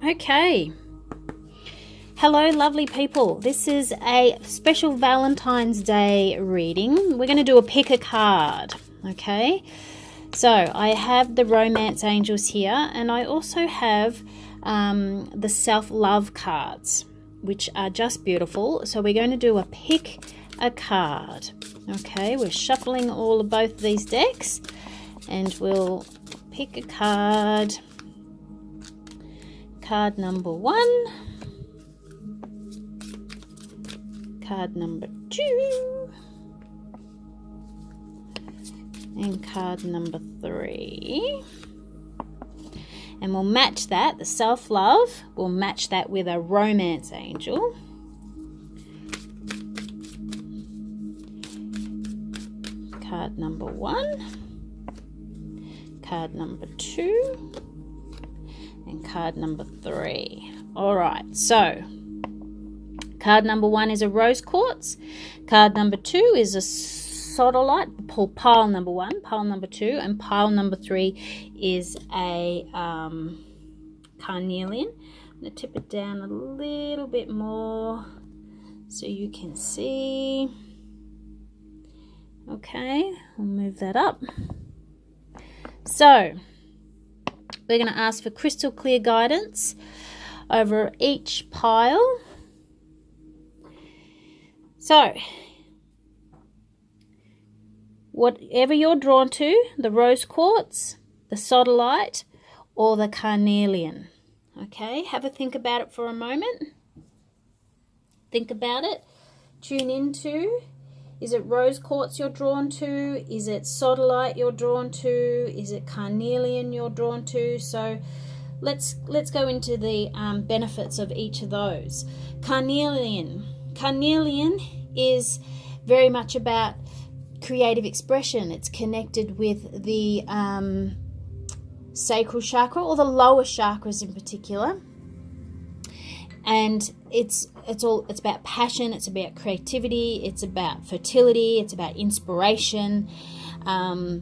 Okay. Hello, lovely people. This is a special Valentine's Day reading. We're going to do a pick a card, okay? So I have the Romance Angels here, and I also have the Self-Love cards, which are just beautiful. So we're going to do a pick a card, okay? We're shuffling both these decks, and we'll pick a card. Card number 1. Card number 2 and card number 3, and we'll match that, the self-love, we'll match that with a romance angel. Card number 1, card number 2, and card number 3. All right, so card number 1 is a rose quartz. Card number 2 is a sodalite. Pile number 1, pile number 2, and pile number 3 is a carnelian. I'm going to tip it down a little bit more so you can see. Okay, I'll move that up. So we're going to ask for crystal clear guidance over each pile. So, whatever you're drawn to, the rose quartz, the sodalite, or the carnelian. Okay, have a think about it for a moment. Think about it. Tune into, is it rose quartz you're drawn to? Is it sodalite you're drawn to? Is it carnelian you're drawn to? So let's go into the benefits of each of those. Carnelian is very much about creative expression. It's connected with the sacral chakra, or the lower chakras in particular, and it's about passion, it's about creativity, it's about fertility, it's about inspiration, and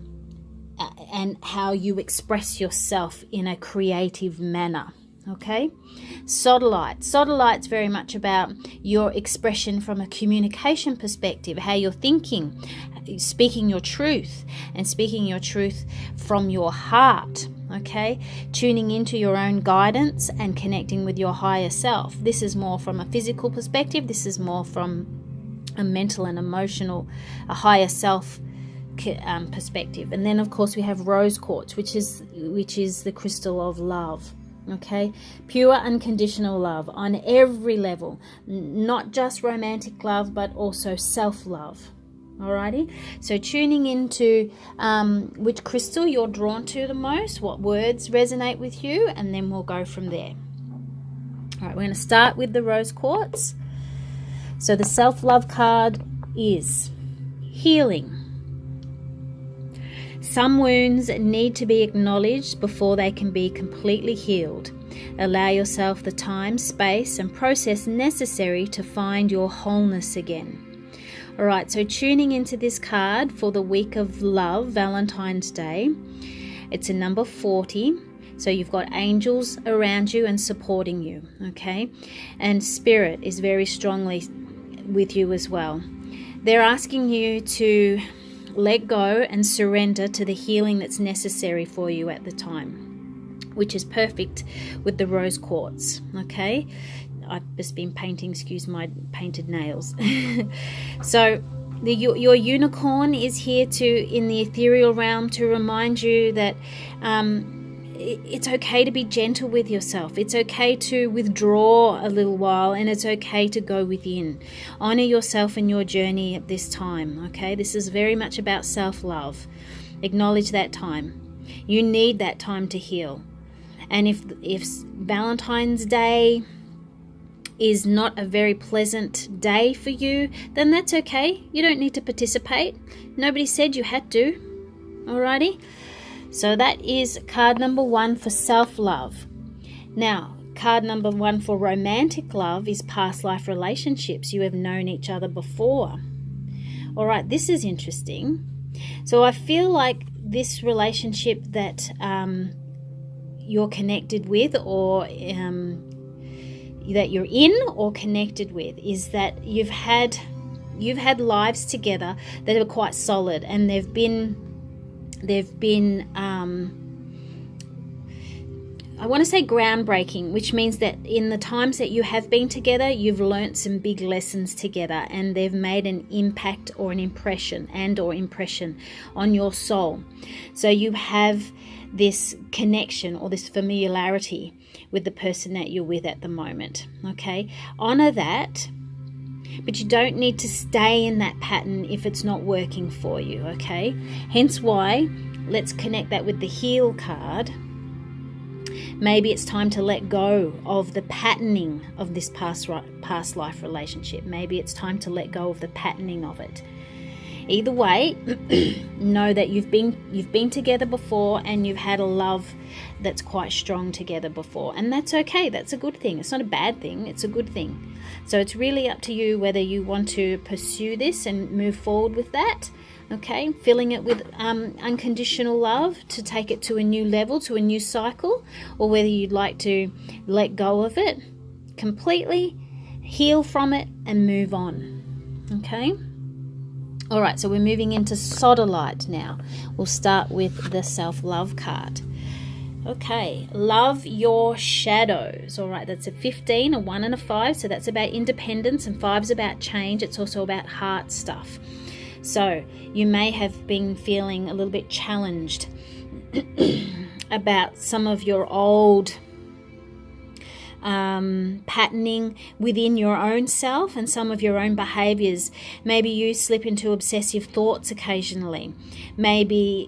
how you express yourself in a creative manner. Okay, sodalite's very much about your expression from a communication perspective, how you're thinking, speaking your truth, and speaking your truth from your heart. Okay, tuning into your own guidance and connecting with your higher self. This is more from a physical perspective. This is more from a mental and emotional, a higher self perspective. And then of course we have rose quartz, which is the crystal of love. Okay, pure unconditional love on every level, not just romantic love but also self-love. Alrighty, so tuning into which crystal you're drawn to the most, what words resonate with you, and then we'll go from there. Alright, we're going to start with the rose quartz. So the self-love card is healing. Some wounds need to be acknowledged before they can be completely healed. Allow yourself the time, space, and process necessary to find your wholeness again. Alright, so tuning into this card for the week of love, Valentine's Day. It's a number 40. So you've got angels around you and supporting you, okay? And spirit is very strongly with you as well. They're asking you to let go and surrender to the healing that's necessary for you at the time, which is perfect with the rose quartz. Okay, I've just been painting, excuse my painted nails. So your unicorn is here in the ethereal realm to remind you that it's okay to be gentle with yourself. It's okay to withdraw a little while, and it's okay to go within. Honor yourself and your journey at this time, okay? This is very much about self-love. Acknowledge that time. You need that time to heal. And if Valentine's Day is not a very pleasant day for you, then that's okay. You don't need to participate. Nobody said you had to. Alrighty? So that is card number 1 for self-love. Now, card number 1 for romantic love is past life relationships. You have known each other before. All right, this is interesting. So I feel like this relationship that you're connected with, or that you're in or connected with, is that you've had lives together that are quite solid, and they've been I want to say groundbreaking, which means that in the times that you have been together, you've learnt some big lessons together, and they've made an impact or an impression on your soul. So you have this connection or this familiarity with the person that you're with at the moment. Okay, honor that, but you don't need to stay in that pattern if it's not working for you. Okay, hence why let's connect that with the heal card. Maybe it's time to let go of the patterning of this past life relationship. Maybe it's time to let go of the patterning of it. Either way, know that you've been together before, and you've had a love that's quite strong together before, and that's okay. That's a good thing. It's not a bad thing. It's a good thing. So it's really up to you whether you want to pursue this and move forward with that. Okay, filling it with unconditional love to take it to a new level, to a new cycle, or whether you'd like to let go of it completely, heal from it, and move on. Okay. All right, so we're moving into Sodalite now. We'll start with the self-love card. Okay, love your shadows. All right, that's a 15, a 1 and a 5. So that's about independence, and 5's about change. It's also about heart stuff. So you may have been feeling a little bit challenged about some of your old patterning within your own self and some of your own behaviors. Maybe you slip into obsessive thoughts occasionally. Maybe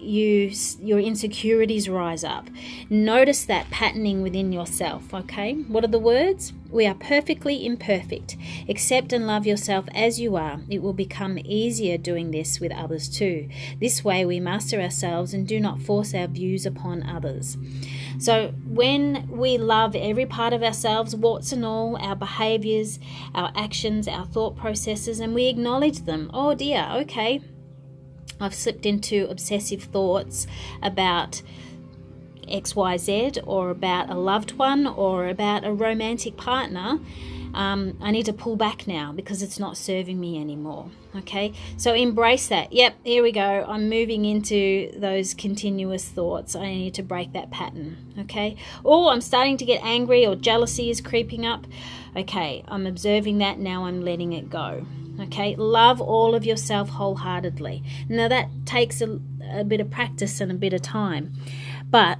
your insecurities rise up. Notice that patterning within yourself. Okay, what are the words? We are perfectly imperfect. Accept and love yourself as you are. It will become easier doing this with others too. This way we master ourselves and do not force our views upon others. So when we love every part of ourselves, warts and all, our behaviors, our actions, our thought processes, and we acknowledge them. Oh dear, okay, I've slipped into obsessive thoughts about XYZ, or about a loved one, or about a romantic partner. I need to pull back now because it's not serving me anymore. Okay, so embrace that. Yep, here we go. I'm moving into those continuous thoughts. I need to break that pattern. Okay, oh, I'm starting to get angry, or jealousy is creeping up. Okay, I'm observing that. Now I'm letting it go. Okay, love all of yourself wholeheartedly. Now that takes a bit of practice and a bit of time, but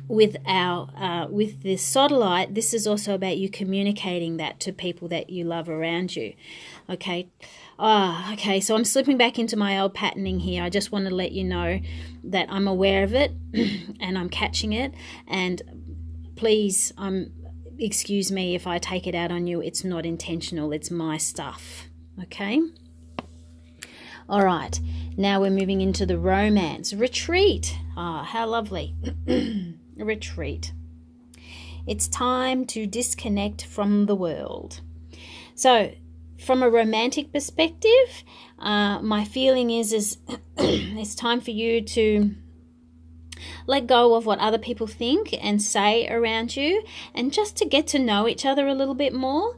with this Sodalite, this is also about you communicating that to people that you love around you. Okay. Okay, so I'm slipping back into my old patterning here. I just want to let you know that I'm aware of it and I'm catching it, and please, excuse me if I take it out on you. It's not intentional. It's my stuff. Okay. All right. Now we're moving into the romance. Retreat. How lovely. Retreat. It's time to disconnect from the world. So from a romantic perspective, my feeling is it's time for you to let go of what other people think and say around you, and just to get to know each other a little bit more.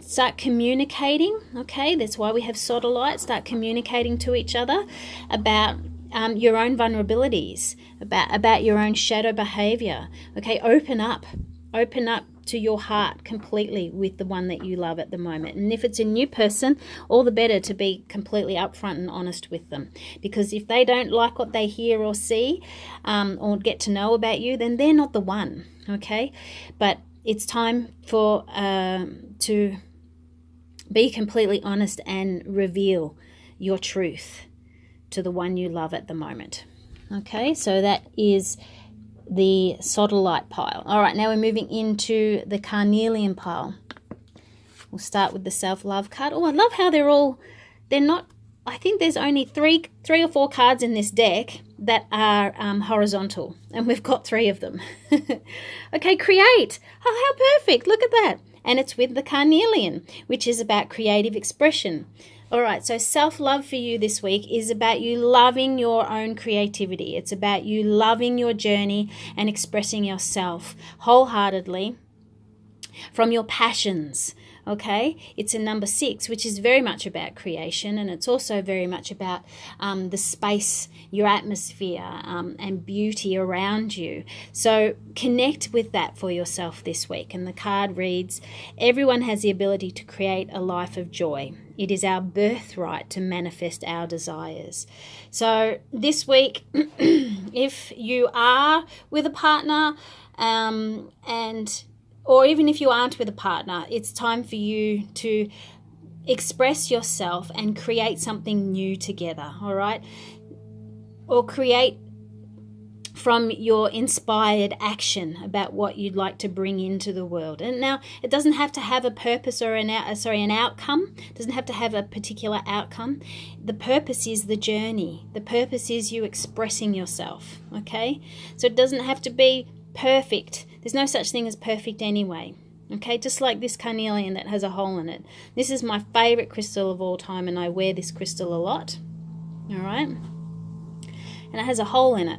Start communicating. Okay, that's why we have Sodalite. Start communicating to each other about your own vulnerabilities, about your own shadow behavior. Okay, open up to your heart completely with the one that you love at the moment. And if it's a new person, all the better to be completely upfront and honest with them, because if they don't like what they hear or see or get to know about you, then they're not the one. Okay, but it's time for to be completely honest and reveal your truth to the one you love at the moment. Okay, so that is the Sodalite pile. All right, now we're moving into the Carnelian pile. We'll start with the self-love card. Oh, I love how they're not, I think there's only three or four cards in this deck that are horizontal, and we've got 3 of them. Okay, create. Oh, how perfect. Look at that. And it's with the Carnelian, which is about creative expression. All right, so self-love for you this week is about you loving your own creativity. It's about you loving your journey and expressing yourself wholeheartedly from your passions. Okay, it's a number 6, which is very much about creation, and it's also very much about the space, your atmosphere, and beauty around you. So connect with that for yourself this week. And the card reads, everyone has the ability to create a life of joy. It is our birthright to manifest our desires. So this week, if you are with a partner, or even if you aren't with a partner, it's time for you to express yourself and create something new together, all right? Or create from your inspired action about what you'd like to bring into the world. And now, it doesn't have to have a purpose or an outcome. It doesn't have to have a particular outcome. The purpose is the journey. The purpose is you expressing yourself, okay? So it doesn't have to be perfect. There's no such thing as perfect anyway. Okay, just like this carnelian that has a hole in it. This is my favorite crystal of all time, and I wear this crystal a lot. All right, and it has a hole in it,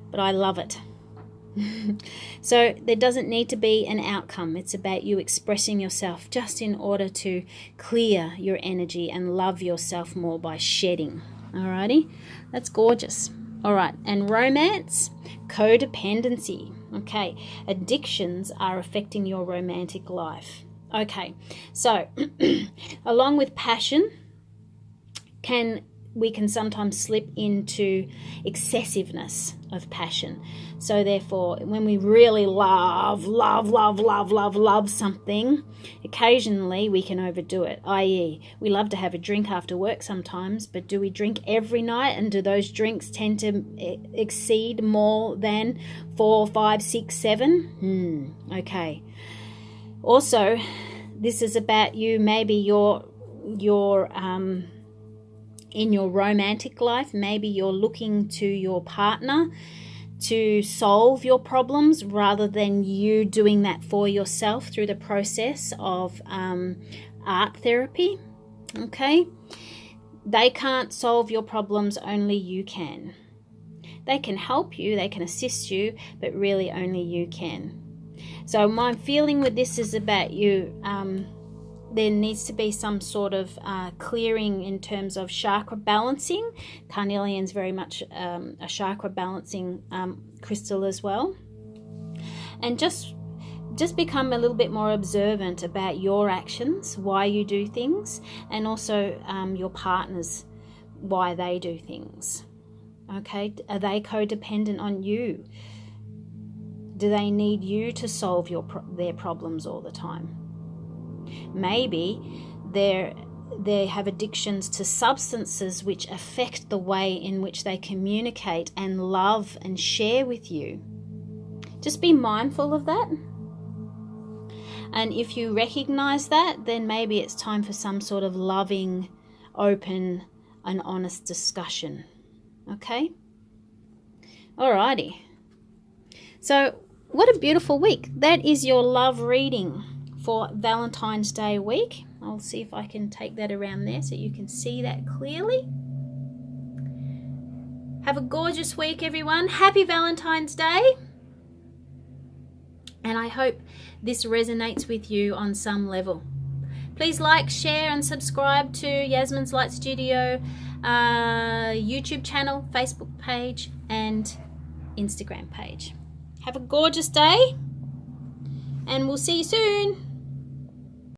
but I love it. So there doesn't need to be an outcome. It's about you expressing yourself just in order to clear your energy and love yourself more by shedding. Alrighty, that's gorgeous. All right, and romance, codependency. Okay, addictions are affecting your romantic life. Okay, so along with passion, we can sometimes slip into excessiveness of passion. So therefore, when we really love something, occasionally we can overdo it, i.e. we love to have a drink after work sometimes, but do we drink every night? And do those drinks tend to exceed more than 4, 5, 6, 7? Okay. Also, this is about you, maybe your in your romantic life, maybe you're looking to your partner to solve your problems rather than you doing that for yourself through the process of art therapy. Okay, they can't solve your problems, only you can. They can help you, they can assist you, but really only you can. So my feeling with this is about you, there needs to be some sort of clearing in terms of chakra balancing. Carnelian's very much a chakra balancing crystal as well. And just become a little bit more observant about your actions, why you do things, and also your partners, why they do things. Okay, are they codependent on you? Do they need you to solve their problems all the time? Maybe they have addictions to substances which affect the way in which they communicate and love and share with you. Just be mindful of that. And if you recognize that, then maybe it's time for some sort of loving, open, and honest discussion. Okay? Alrighty. So, what a beautiful week. That is your love reading for Valentine's Day week. I'll see if I can take that around there so you can see that clearly. Have a gorgeous week, everyone. Happy Valentine's Day. And I hope this resonates with you on some level. Please like, share, and subscribe to Yasmin's Light Studio YouTube channel, Facebook page, and Instagram page. Have a gorgeous day, and we'll see you soon.